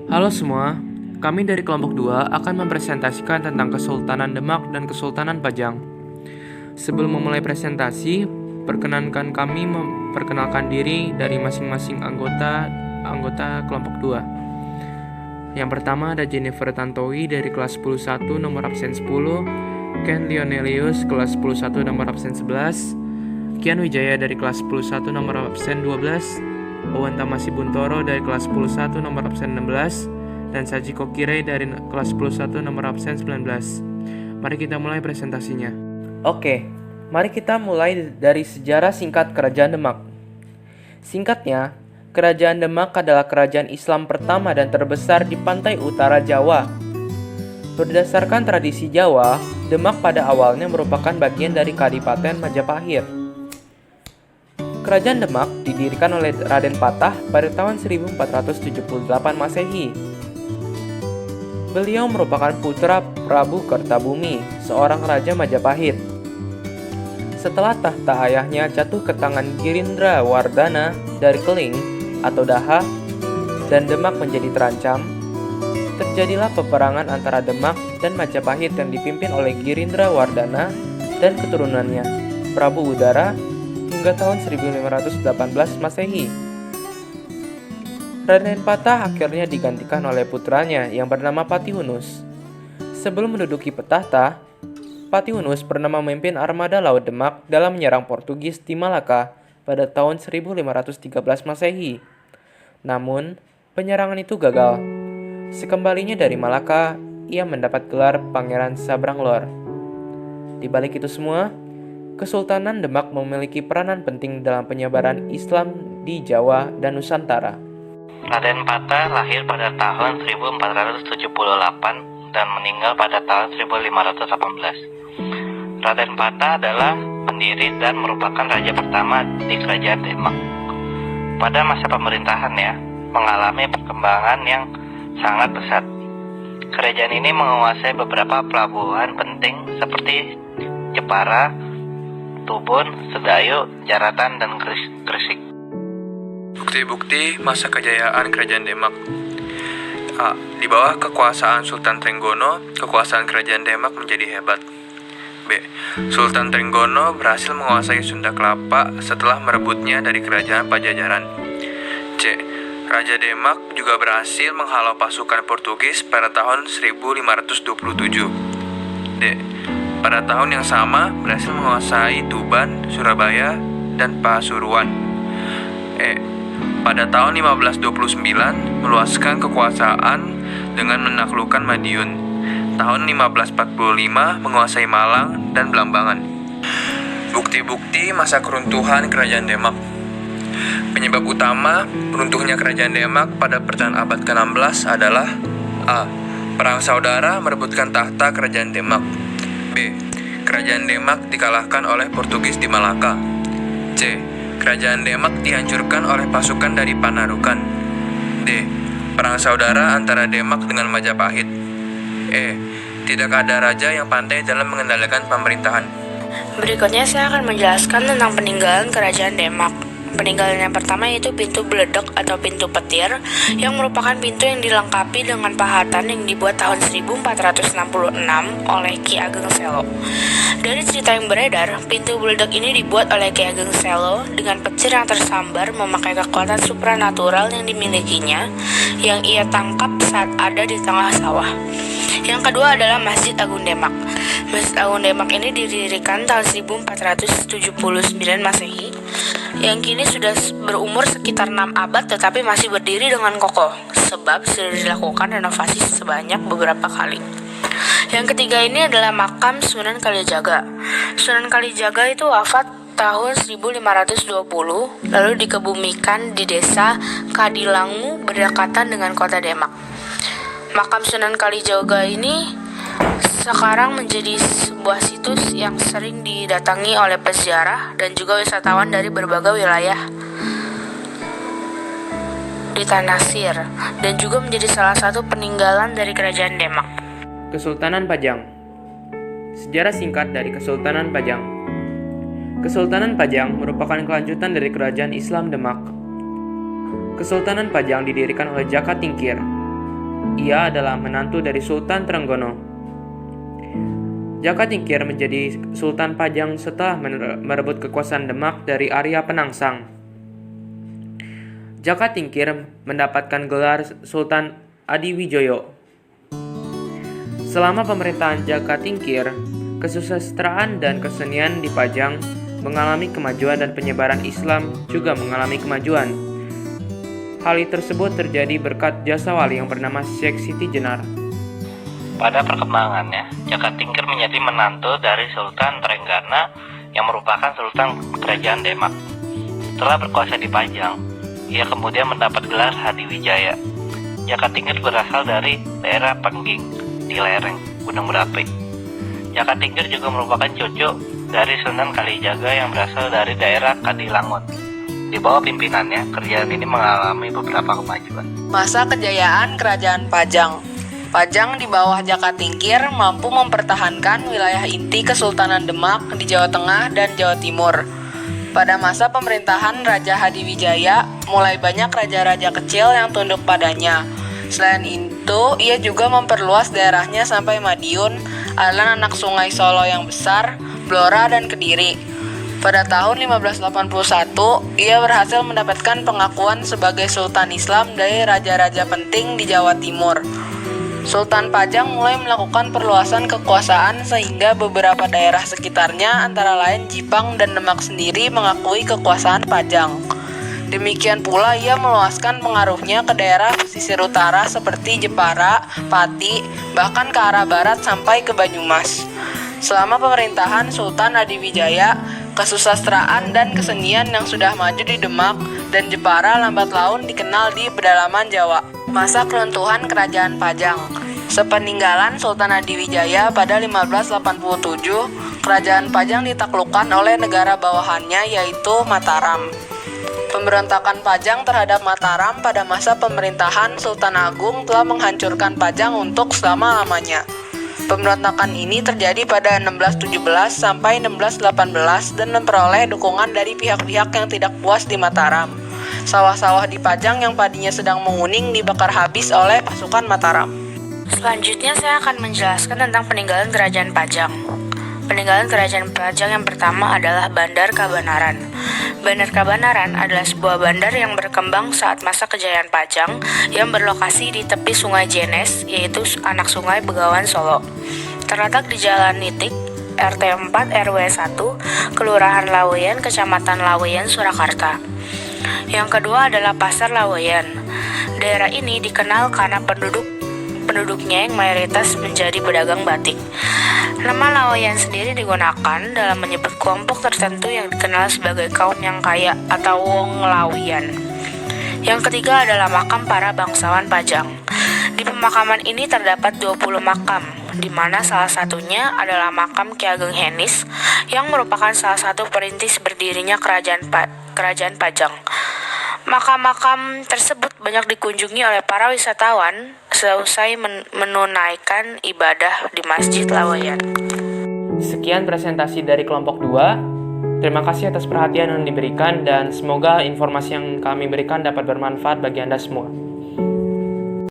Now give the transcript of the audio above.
Halo semua, kami dari kelompok 2 akan mempresentasikan tentang Kesultanan Demak dan Kesultanan Pajang. Sebelum memulai presentasi, perkenankan kami memperkenalkan diri dari masing-masing anggota kelompok 2. Yang pertama ada Jennifer Tantowi dari kelas 10-1 nomor absen 10, Ken Lionelius kelas 10-1 nomor absen 11, Kian Wijaya dari kelas 10-1 nomor absen 12, Owen Tamasi Buntoro dari kelas 10-1 nomor absen 16, dan Sajiko Kirei dari kelas 10-1 nomor absen 19. Mari kita mulai presentasinya. Oke, mari kita mulai dari sejarah singkat Kerajaan Demak. Singkatnya, Kerajaan Demak adalah kerajaan Islam pertama dan terbesar di pantai utara Jawa. Berdasarkan tradisi Jawa, Demak pada awalnya merupakan bagian dari Kadipaten Majapahit. Kerajaan Demak didirikan oleh Raden Patah pada tahun 1478 Masehi. Beliau merupakan putra Prabu Kertabumi, seorang raja Majapahit. Setelah tahta ayahnya jatuh ke tangan Girindra Wardana dari Keling atau Daha dan Demak menjadi terancam, terjadilah peperangan antara Demak dan Majapahit yang dipimpin oleh Girindra Wardana dan keturunannya, Prabu Udara, hingga tahun 1518 Masehi. Raden Patah akhirnya digantikan oleh putranya yang bernama Patihunus. Sebelum menduduki petahta, Patihunus pernah memimpin armada Laut Demak dalam menyerang Portugis di Malaka pada tahun 1513 Masehi. Namun, penyerangan itu gagal. Sekembalinya dari Malaka, ia mendapat gelar Pangeran Sabranglor. Di balik itu semua, Kesultanan Demak memiliki peranan penting dalam penyebaran Islam di Jawa dan Nusantara. Raden Patah lahir pada tahun 1478 dan meninggal pada tahun 1518. Raden Patah adalah pendiri dan merupakan raja pertama di Kerajaan Demak. Pada masa pemerintahannya, mengalami perkembangan yang sangat pesat. Kerajaan ini menguasai beberapa pelabuhan penting seperti Jepara, Tubun, Sedayu, Jaratan, dan Gresik. Bukti-bukti masa kejayaan Kerajaan Demak. A. Di bawah kekuasaan Sultan Trenggono, kekuasaan Kerajaan Demak menjadi hebat. B. Sultan Trenggono berhasil menguasai Sunda Kelapa setelah merebutnya dari Kerajaan Pajajaran. C. Raja Demak juga berhasil menghalau pasukan Portugis pada tahun 1527. D. Pada tahun yang sama, berhasil menguasai Tuban, Surabaya, dan Pasuruan. E. Pada tahun 1529, meluaskan kekuasaan dengan menaklukkan Madiun. Tahun 1545, menguasai Malang dan Blambangan. Bukti-bukti masa keruntuhan Kerajaan Demak. Penyebab utama runtuhnya Kerajaan Demak pada pertengahan abad ke-16 adalah A. Perang saudara merebutkan tahta Kerajaan Demak. B. Kerajaan Demak dikalahkan oleh Portugis di Malaka. C. Kerajaan Demak dihancurkan oleh pasukan dari Panarukan. D. Perang saudara antara Demak dengan Majapahit. E. Tidak ada raja yang pandai dalam mengendalikan pemerintahan. Berikutnya saya akan menjelaskan tentang peninggalan Kerajaan Demak. Peninggalan yang pertama yaitu pintu beledok atau pintu petir, yang merupakan pintu yang dilengkapi dengan pahatan yang dibuat tahun 1466 oleh Ki Ageng Selo. Dari cerita yang beredar, pintu beledok ini dibuat oleh Ki Ageng Selo dengan petir yang tersambar memakai kekuatan supranatural yang dimilikinya, yang ia tangkap saat ada di tengah sawah. Yang kedua adalah Masjid Agung Demak. Masjid Agung Demak ini didirikan tahun 1479 Masehi, yang kini sudah berumur sekitar 6 abad tetapi masih berdiri dengan kokoh, sebab sudah dilakukan renovasi sebanyak beberapa kali. Yang ketiga ini adalah makam Sunan Kalijaga. Sunan Kalijaga itu wafat tahun 1520, lalu dikebumikan di desa Kadilangu berdekatan dengan kota Demak. Makam Sunan Kalijaga ini sekarang menjadi sebuah situs yang sering didatangi oleh peziarah dan juga wisatawan dari berbagai wilayah di Tanah Sir, dan juga menjadi salah satu peninggalan dari Kerajaan Demak. Kesultanan Pajang. Sejarah singkat dari Kesultanan Pajang. Kesultanan Pajang merupakan kelanjutan dari Kerajaan Islam Demak. Kesultanan Pajang didirikan oleh Jaka Tingkir. ia adalah menantu dari Sultan Trenggono. Jaka Tingkir menjadi Sultan Pajang setelah merebut kekuasaan Demak dari Arya Penangsang. Jaka Tingkir mendapatkan gelar Sultan Adiwijoyo. Selama pemerintahan Jaka Tingkir, kesusastraan dan kesenian di Pajang mengalami kemajuan dan penyebaran Islam juga mengalami kemajuan. Hal tersebut terjadi berkat jasa wali yang bernama Syekh Siti Jenar. Pada perkembangannya, Jaka Tingkir menjadi menantu dari Sultan Trenggana yang merupakan Sultan Kerajaan Demak. Setelah berkuasa di Pajang, ia kemudian mendapat gelar Hadiwijaya. Jaka Tingkir berasal dari daerah Pengging di lereng Gunung Berapi. Jaka Tingkir juga merupakan cucu dari Sunan Kalijaga yang berasal dari daerah Kadilangun. Di bawah pimpinannya, kerajaan ini mengalami beberapa kemajuan. Masa kejayaan Kerajaan Pajang. Pajang di bawah Jaka Tingkir mampu mempertahankan wilayah inti Kesultanan Demak di Jawa Tengah dan Jawa Timur. Pada masa pemerintahan Raja Hadiwijaya, mulai banyak raja-raja kecil yang tunduk padanya. Selain itu, ia juga memperluas daerahnya sampai Madiun, aliran anak sungai Solo yang besar, Blora, dan Kediri. Pada tahun 1581, ia berhasil mendapatkan pengakuan sebagai Sultan Islam dari raja-raja penting di Jawa Timur. Sultan Pajang mulai melakukan perluasan kekuasaan sehingga beberapa daerah sekitarnya antara lain Jipang dan Demak sendiri mengakui kekuasaan Pajang. Demikian pula ia meluaskan pengaruhnya ke daerah pesisir utara seperti Jepara, Pati, bahkan ke arah barat sampai ke Banyumas. Selama pemerintahan Sultan Adiwijaya, kesusastraan dan kesenian yang sudah maju di Demak dan Jepara lambat laun dikenal di pedalaman Jawa. Masa keruntuhan Kerajaan Pajang. Sepeninggalan Sultan Adiwijaya pada 1587, Kerajaan Pajang ditaklukkan oleh negara bawahannya yaitu Mataram. Pemberontakan Pajang terhadap Mataram pada masa pemerintahan Sultan Agung telah menghancurkan Pajang untuk selama-lamanya. Pemberontakan ini terjadi pada 1617 sampai 1618 dan memperoleh dukungan dari pihak-pihak yang tidak puas di Mataram. Sawah-sawah di Pajang yang padinya sedang menguning dibakar habis oleh pasukan Mataram. Selanjutnya saya akan menjelaskan tentang peninggalan Kerajaan Pajang. Peninggalan Kerajaan Pajang yang pertama adalah Bandar Kabanaran. Bandar Kabanaran adalah sebuah bandar yang berkembang saat masa kejayaan Pajang yang berlokasi di tepi Sungai Jenes, yaitu anak sungai Begawan Solo. Terletak di Jalan Nitik, RT 4 RW 1, Kelurahan Laweyan, Kecamatan Laweyan, Surakarta. Yang kedua adalah Pasar Laweyan. Daerah ini dikenal karena penduduknya yang mayoritas menjadi pedagang batik. Nama Laweyan sendiri digunakan dalam menyebut kelompok tertentu yang dikenal sebagai kaum yang kaya atau Wong Lawiyan. Yang ketiga adalah makam para bangsawan Pajang. Di pemakaman ini terdapat 20 makam, di mana salah satunya adalah makam Ki Ageng Henis yang merupakan salah satu perintis berdirinya Kerajaan Pajang. Makam-makam tersebut banyak dikunjungi oleh para wisatawan seusai menunaikan ibadah di Masjid Laweyan. Sekian presentasi dari kelompok 2. Terima kasih atas perhatian yang diberikan dan semoga informasi yang kami berikan dapat bermanfaat bagi Anda semua.